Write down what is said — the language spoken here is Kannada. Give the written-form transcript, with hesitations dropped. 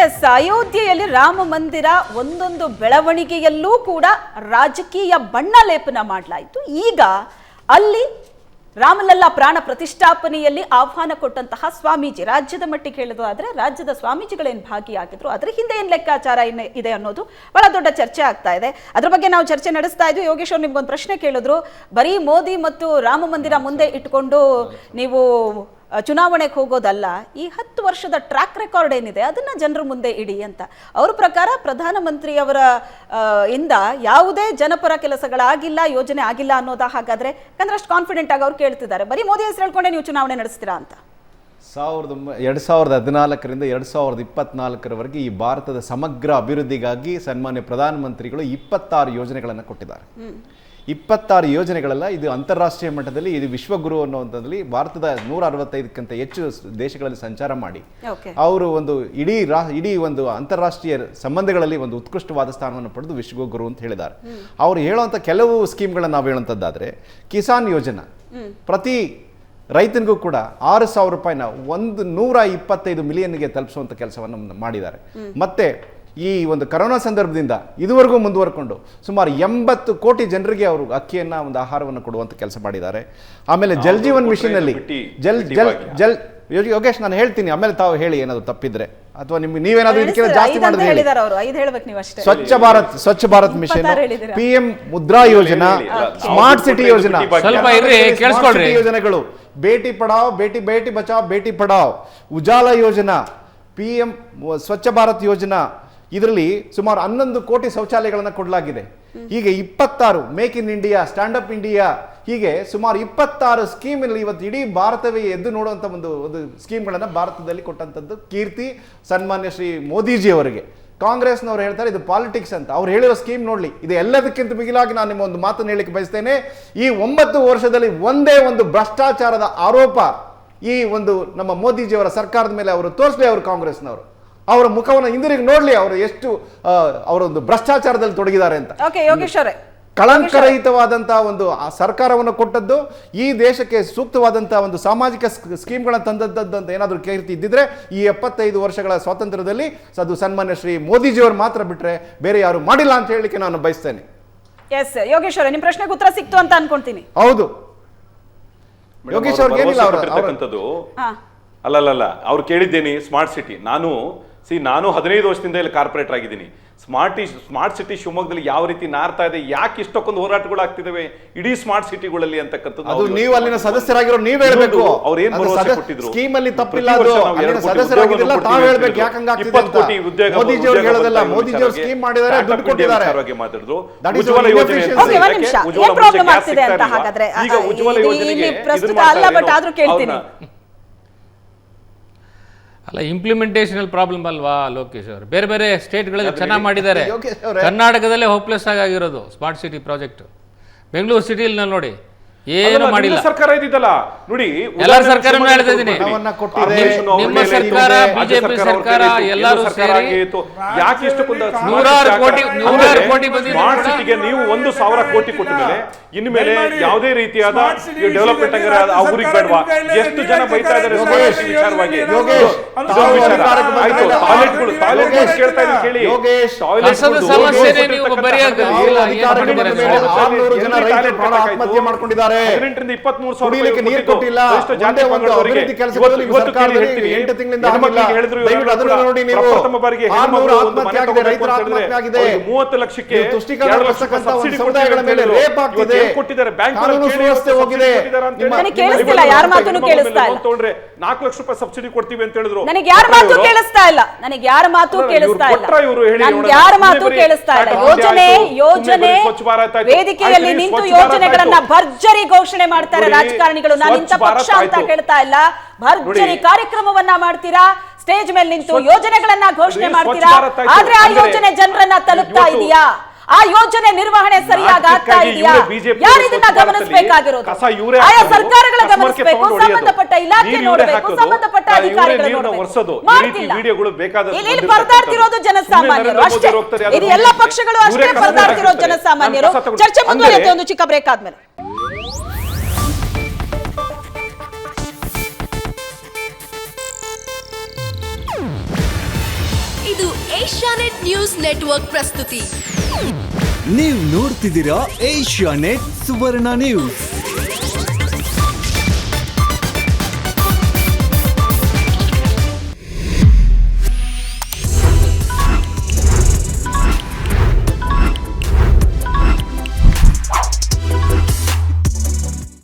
ಎಸ್, ಅಯೋಧ್ಯೆಯಲ್ಲಿ ರಾಮ ಮಂದಿರ ಒಂದೊಂದು ಬೆಳವಣಿಗೆಯಲ್ಲೂ ಕೂಡ ರಾಜಕೀಯ ಬಣ್ಣ ಲೇಪನ ಮಾಡಲಾಯಿತು. ಈಗ ಅಲ್ಲಿ ರಾಮಲಲ್ಲಾ ಪ್ರಾಣ ಪ್ರತಿಷ್ಠಾಪನೆಯಲ್ಲಿ ಆಹ್ವಾನ ಕೊಟ್ಟಂತಹ ಸ್ವಾಮೀಜಿ, ರಾಜ್ಯದ ಮಟ್ಟಿಗೆ ಹೇಳೋದಾದ್ರೆ ರಾಜ್ಯದ ಸ್ವಾಮೀಜಿಗಳೇನು ಭಾಗಿಯಾಗಿದ್ರು, ಅದರ ಹಿಂದೆ ಏನು ಲೆಕ್ಕಾಚಾರ ಇದೆ ಅನ್ನೋದು ಬಹಳ ದೊಡ್ಡ ಚರ್ಚೆ ಆಗ್ತಾ ಇದೆ. ಅದ್ರ ಬಗ್ಗೆ ನಾವು ಚರ್ಚೆ ನಡೆಸ್ತಾ ಇದ್ವಿ. ಯೋಗೇಶ್ ಅವ್ರು ನಿಮ್ಗೊಂದು ಪ್ರಶ್ನೆ ಕೇಳಿದ್ರು, ಬರೀ ಮೋದಿ ಮತ್ತು ರಾಮ ಮಂದಿರ ಮುಂದೆ ಇಟ್ಕೊಂಡು ನೀವು ಚುನಾವಣೆಗೆ ಹೋಗೋದಲ್ಲ, ಈ 10 ವರ್ಷದ ಟ್ರ್ಯಾಕ್ ರೆಕಾರ್ಡ್ ಏನಿದೆ ಅದನ್ನ ಜನರ ಮುಂದೆ ಇಡಿ ಅಂತ. ಅವ್ರ ಪ್ರಕಾರ ಪ್ರಧಾನಮಂತ್ರಿಯವರ ಇಂದ ಯಾವುದೇ ಜನಪರ ಕೆಲಸಗಳಾಗಿಲ್ಲ, ಯೋಜನೆ ಆಗಿಲ್ಲ ಅನ್ನೋದಾ ಹಾಗಾದ್ರೆ? ಯಾಕಂದ್ರೆ ಅಷ್ಟು ಕಾನ್ಫಿಡೆಂಟ್ ಆಗಿ ಅವ್ರು ಕೇಳ್ತಿದ್ದಾರೆ, ಬರೀ ಮೋದಿ ಹೆಸರು ಹೇಳ್ಕೊಂಡೆ ನೀವು ಚುನಾವಣೆ ನಡೆಸ್ತೀರಾ ಅಂತ. 2014ರಿಂದ 2024ರವರೆಗೆ ಈ ಭಾರತದ ಸಮಗ್ರ ಅಭಿವೃದ್ಧಿಗಾಗಿ ಸನ್ಮಾನ್ಯ ಪ್ರಧಾನಮಂತ್ರಿಗಳು 26 ಯೋಜನೆಗಳನ್ನು ಕೊಟ್ಟಿದ್ದಾರೆ. 26 ಯೋಜನೆಗಳೆಲ್ಲ ಇದು ಅಂತಾರಾಷ್ಟ್ರೀಯ ಮಟ್ಟದಲ್ಲಿ, ಇದು ವಿಶ್ವಗುರು ಅನ್ನುವಂಥದ್ದಲ್ಲಿ ಭಾರತದ 165ಕ್ಕಿಂತ ಹೆಚ್ಚು ದೇಶಗಳಲ್ಲಿ ಸಂಚಾರ ಮಾಡಿ ಅವರು ಒಂದು ಇಡೀ ಒಂದು ಅಂತಾರಾಷ್ಟ್ರೀಯ ಸಂಬಂಧಗಳಲ್ಲಿ ಒಂದು ಉತ್ಕೃಷ್ಟವಾದ ಸ್ಥಾನವನ್ನು ಪಡೆದು ವಿಶ್ವಗುರು ಅಂತ ಹೇಳಿದ್ದಾರೆ. ಅವರು ಹೇಳುವಂಥ ಕೆಲವು ಸ್ಕೀಮ್ಗಳನ್ನು ನಾವು ಹೇಳುವಂಥದ್ದಾದರೆ, ಕಿಸಾನ್ ಯೋಜನಾ ಪ್ರತಿ ರೈತನಿಗೂ ಕೂಡ 6,000 ರೂಪಾಯಿನ 125 ಮಿಲಿಯನ್ಗೆ ತಲುಪಿಸುವಂಥ ಕೆಲಸವನ್ನು ಮಾಡಿದ್ದಾರೆ. ಮತ್ತೆ ಈ ಒಂದು ಕರೋನಾ ಸಂದರ್ಭದಿಂದ ಇದುವರೆಗೂ ಮುಂದುವರ್ಕೊಂಡು ಸುಮಾರು 80 ಕೋಟಿ ಜನರಿಗೆ ಅವರು ಅಕ್ಕಿಯನ್ನ ಒಂದು ಆಹಾರವನ್ನು ಕೊಡುವಂತ ಕೆಲಸ ಮಾಡಿದ್ದಾರೆ. ಆಮೇಲೆ ಜಲ್ ಜೀವನ್ ಮಿಷನ್ ಅಲ್ಲಿ ಯೋಗೇಶ್ ನಾನು ಹೇಳ್ತೀನಿ, ಆಮೇಲೆ ತಾವು ಹೇಳಿ ಏನಾದ್ರು ತಪ್ಪಿದ್ರೆ, ಅಥವಾ ನೀವೇನಾದ್ರೂ ಇದಕ್ಕಿಂತ ಜಾಸ್ತಿ ಮಾಡಿದ್ರೆ. ಸ್ವಚ್ಛ ಭಾರತ್ ಮಿಷನ್, PM ಮುದ್ರಾ ಯೋಜನಾ, ಸ್ಮಾರ್ಟ್ ಸಿಟಿ ಯೋಜನಾ, ಯೋಜನೆಗಳು, ಬೇಟಿ ಪಡಾವ್ ಬೇಟಿ ಬಚಾವ್ ಬೇಟಿ ಪಡಾವ್, ಉಜಾಲ ಯೋಜನಾ, PM ಸ್ವಚ್ಛ ಭಾರತ್ ಯೋಜನಾ, ಇದರಲ್ಲಿ ಸುಮಾರು 11 ಕೋಟಿ ಶೌಚಾಲಯಗಳನ್ನು ಕೊಡಲಾಗಿದೆ. ಹೀಗೆ 26 make in India, stand up India, ಹೀಗೆ ಸುಮಾರು 26 ಸ್ಕೀಮ್ನಲ್ಲಿ ಇವತ್ತು ಇಡೀ ಭಾರತವೇ ಎದ್ದು ನೋಡುವಂಥ ಒಂದು ಸ್ಕೀಮ್ಗಳನ್ನು ಭಾರತದಲ್ಲಿ ಕೊಟ್ಟಂಥದ್ದು ಕೀರ್ತಿ ಸನ್ಮಾನ್ಯ ಶ್ರೀ ಮೋದಿಜಿ ಅವರಿಗೆ. ಕಾಂಗ್ರೆಸ್ನವ್ರು ಹೇಳ್ತಾರೆ ಇದು ಪಾಲಿಟಿಕ್ಸ್ ಅಂತ. ಅವ್ರು ಹೇಳಿರೋ ಸ್ಕೀಮ್ ನೋಡ್ಲಿ, ಇದು ಎಲ್ಲದಕ್ಕಿಂತ ಮಿಗಿಲಾಗಿ ನಾನು ನಿಮ್ಮ ಒಂದು ಮಾತನ್ನು ಹೇಳಿಕ್ಕೆ ಬಯಸ್ತೇನೆ. ಈ 9 ವರ್ಷದಲ್ಲಿ ಒಂದೇ ಒಂದು ಭ್ರಷ್ಟಾಚಾರದ ಆರೋಪ ಈ ಒಂದು ನಮ್ಮ ಮೋದಿಜಿಯವರ ಸರ್ಕಾರದ ಮೇಲೆ ಅವರು ತೋರಿಸಲಿ. ಅವರು ಕಾಂಗ್ರೆಸ್ನವರು ಅವರ ಮುಖವನ್ನು ಹಿಂದಿರುಗಿ ನೋಡ್ಲಿ, ಅವರು ಎಷ್ಟು ಅವರೊಂದು ಭ್ರಷ್ಟಾಚಾರದಲ್ಲಿ ತೊಡಗಿದ್ದಾರೆ ಅಂತ. ಕಳಂಕರಹಿತವಾದಂತಹ ಒಂದು ಸರ್ಕಾರವನ್ನು ಕೊಟ್ಟದ್ದು, ಈ ದೇಶಕ್ಕೆ ಸೂಕ್ತವಾದಂತಹ ಒಂದು ಸಾಮಾಜಿಕ ಸ್ಕೀಮ್ಗಳನ್ನು ತಂದದ್ದು ಅಂತ ಏನಾದರೂ ಕೀರ್ತಿ ಇದ್ದಿದ್ರೆ ಈ 75 ವರ್ಷಗಳ ಸ್ವಾತಂತ್ರ್ಯದಲ್ಲಿ ಅದು ಸನ್ಮಾನ್ಯ ಶ್ರೀ ಮೋದಿಜಿಯವರು ಮಾತ್ರ ಬಿಟ್ರೆ ಬೇರೆ ಯಾರು ಮಾಡಿಲ್ಲ ಅಂತ ಹೇಳಲಿಕ್ಕೆ ನಾನು ಬಯಸ್ತೇನೆ. ಎಸ್ ಯೋಗೇಶ್ ಅವರೇ, ನಿಮ್ಮ ಪ್ರಶ್ನೆಗೆ ಉತ್ತರ ಸಿಕ್ತು ಅಂತ ಅನ್ಕೊಂತೀನಿ. ಹೌದು ಯೋಗೇಶ್ ಅವ್ರಿಗೆ ಏನಿಲ್ಲ ಅಲ್ಲಲ್ಲ ಅವ್ರು ಕೇಳಿದ್ದೇನೆ ಸ್ಮಾರ್ಟ್ ಸಿಟಿ. ನಾನು 15 ವರ್ಷದಿಂದ ಇಲ್ಲಿ ಕಾರ್ಪೊರೇಟರ್ ಆಗಿದ್ದೀನಿ. ಸ್ಮಾರ್ಟ್ ಸಿಟಿ ಶಿವಮೊಗ್ಗದಲ್ಲಿ ಯಾವ ರೀತಿ ನಾರ್ತಾ ಇದೆ, ಯಾಕೆ ಇಷ್ಟಕ್ಕೊಂದು ಹೋರಾಟಗಳು ಆಗ್ತಿದಾವೆ ಇಡೀ ಸ್ಮಾರ್ಟ್ ಸಿಟಿಗಳಲ್ಲಿ ಅಂತಕ್ಕಂಥದ್ದು ನೀವು ಅಲ್ಲಿನ ಸದಸ್ಯರಾಗಿರೋ ನೀವು ಹೇಳಬೇಕು. ಅವ್ರು ಏನ್ ಭರವಸೆ ಕೊಟ್ಟಿದ್ರು, ಸ್ಕೀಮ್ ಅಲ್ಲಿ ತಪ್ಪಿಲ್ಲ, ಸದಸ್ಯರಾಗಿದ್ದಿಲ್ಲ, ತಾವು ಹೇಳಬೇಕು ಯಾಕೆ ಹಂಗಾಗ್ತಿದೆ ಅಂತ. 20 ಕೋಟಿ ಉದ್ಯೋಗ ಮೋದಿಜಿ ಅವರು ಹೇಳೋದಲ್ಲ, ಮೋದಿಜಿ ಅವರು ಸ್ಕೀಮ್ ಮಾಡಿದ್ದಾರೆ, ದುಡ್ಡು ಕೊಟ್ಟಿದ್ದಾರೆ. ಮಾತಾಡಿದ್ರು ಉಜ್ವಲ ಯೋಜನೆ, ಈಗ ಉಜ್ವಲ ಯೋಜನೆಗೆ ಅಲ್ಲ, ಇಂಪ್ಲಿಮೆಂಟೇಷನ್ ಪ್ರಾಬ್ಲಮ್ ಅಲ್ವಾ ಲೋಕೇಶ್ ಅವರು? ಬೇರೆ ಬೇರೆ ಸ್ಟೇಟ್ಗಳಲ್ಲಿ ಚೆನ್ನಾಗಿ ಮಾಡಿದ್ದಾರೆ, ಕರ್ನಾಟಕದಲ್ಲೇ ಹೋಪ್ಲೆಸ್ ಆಗಿರೋದು ಸ್ಮಾರ್ಟ್ ಸಿಟಿ ಪ್ರಾಜೆಕ್ಟ್. ಬೆಂಗಳೂರು ಸಿಟಿಯಲ್ಲಿ ನೋಡಿ ಏನು ಮಾಡಿಲ್ಲ. ಸರ್ಕಾರ ಇದ್ದಿದ್ದಲ್ಲ ನೋಡಿ, ಎಲ್ಲರ ಸರ್ಕಾರ ಹೇಳ್ತಿದ್ದೀನಿ, ನಿಮ್ಮ ಸರ್ಕಾರ, ಬಿಜೆಪಿ ಸರ್ಕಾರ ಎಲ್ಲರೂ ಸೇರಿ ಯಾಕೆ ಇಷ್ಟಕ್ಕೊಂದು 106 ಕೋಟಿ ಬಂದಿದೆ. ಸ್ಮಾರ್ಟ್ ಸಿಟಿಗೆ ನೀವು 1,000 ಕೋಟಿ ಕೊಟ್ಟ ಮೇಲೆ ಇನ್ಮೇಲೆ ಯಾವುದೇ ರೀತಿಯಾದ ಡೆವಲಪ್ಮೆಂಟ್ ಅವ್ರಿಗೆ ಬೇಡವಾ? ಎಷ್ಟು ಜನ ಬೈತಾ ಇದ್ದಾರೆ ವಿಚಾರವಾಗಿ. ಆತ್ಮಹತ್ಯೆ ಮಾಡ್ಕೊಂಡಿದ್ದಾರೆ. 18ರಿಂದ 23 ಸಾವಿರ ನೀರು ಕೊಟ್ಟಿಲ್ಲ, ಅಭಿವೃದ್ಧಿ ಕೆಲಸಗಳಲ್ಲಿ ಸರ್ಕಾರದಲ್ಲಿ 8 ತಿಂಗಳಿಂದ ಪ್ರಥಮ ಬಾರಿಗೆ 30 ಲಕ್ಷಕ್ಕೆ ತುಷ್ಟೀಕರಣ ಸಮುದಾಯಗಳ ಮೇಲೆ ರೇಪ್ ಆಗ್ತಿದೆ, ಕಾನೂನು ಸುವ್ಯವಸ್ಥೆ ಹೋಗಿದೆ. ಕೇಳಿಸ್ತಿಲ್ಲ, ಯಾರ ಮಾತನ್ನು ಕೇಳಿಸ್ತಾ ಇಲ್ಲ. 4 ಲಕ್ಷ ರೂಪಾಯಿ ಸಬ್ಸಿಡಿ ಕೊಡ್ತೀವಿ ಅಂತ ಹೇಳಿದ್ರು. ನನಗೆ ಯಾರ ಮಾತು ಕೇಳಿಸ್ತಾ ಇಲ್ಲ, ನನಗೆ ಯಾರ ಮಾತು ಕೇಳಿಸ್ತಾ ಇಲ್ಲ, ಯಾರ ಮಾತು ಕೇಳಿಸ್ತಾ ಇಲ್ಲ. ಯೋಜನೆ ವೇದಿಕೆಯಲ್ಲಿ ನಿಂತು ಯೋಜನೆಗಳನ್ನ ಭರ್ಜರಿ ಘೋಷಣೆ ಮಾಡ್ತಾರೆ ರಾಜಕಾರಣಿಗಳು. ನಾನು ಇಂಥ ಪಕ್ಷ ಅಂತ ಹೇಳ್ತಾ ಇಲ್ಲ, ಭರ್ಜರಿ ಕಾರ್ಯಕ್ರಮವನ್ನ ಮಾಡ್ತೀರಾ, ಸ್ಟೇಜ್ ಮೇಲೆ ನಿಂತು ಯೋಜನೆಗಳನ್ನ ಘೋಷಣೆ ಮಾಡ್ತೀರಾ. ಆದ್ರೆ ಆ ಯೋಜನೆ ಜನರನ್ನ ತಲುಪ್ತಾ ಇದೆಯಾ? ಆ ಯೋಜನೆ ನಿರ್ವಹಣೆ ಸರಿಯಾಗಿ ಆಗ್ತಾ ಇದೆಯಾ? ಯಾರು ಇದನ್ನ ಗಮನಿಸಬೇಕಾಗಿರೋದು? ಆಯಾ ಸರ್ಕಾರಗಳ ಗಮನಿಸಬೇಕು, ಸಂಬಂಧಪಟ್ಟ ಇಲಾಖೆ ನೋಡಬೇಕು, ಸಂಬಂಧಪಟ್ಟ ಅಧಿಕಾರಿಗಳು ನೋಡಬೇಕು. ಇಲ್ಲಿ ಪರದಾಡ್ತಿರೋದು ಜನಸಾಮಾನ್ಯರು ಅಷ್ಟೇ. ಇದು ಎಲ್ಲ ಪಕ್ಷಗಳು ಅಷ್ಟೇ ಪರದಾಡ್ತಿರೋದು ಜನಸಾಮಾನ್ಯರು. ಚರ್ಚೆ ಮುಂದುವರಿಯುತ್ತೆ ಒಂದು ಚಿಕ್ಕ ಬ್ರೇಕ್ ಆದ್ಮೇಲೆ. ಇದು ಏಷ್ಯಾನೆಟ್ ನ್ಯೂಸ್ ನೆಟ್ವರ್ಕ್ ಪ್ರಸ್ತುತಿ. ನೀವು ನೋಡ್ತಿದ್ದೀರಾ ಏಷ್ಯಾನೆಟ್ ಸುವರ್ಣ ನ್ಯೂಸ್.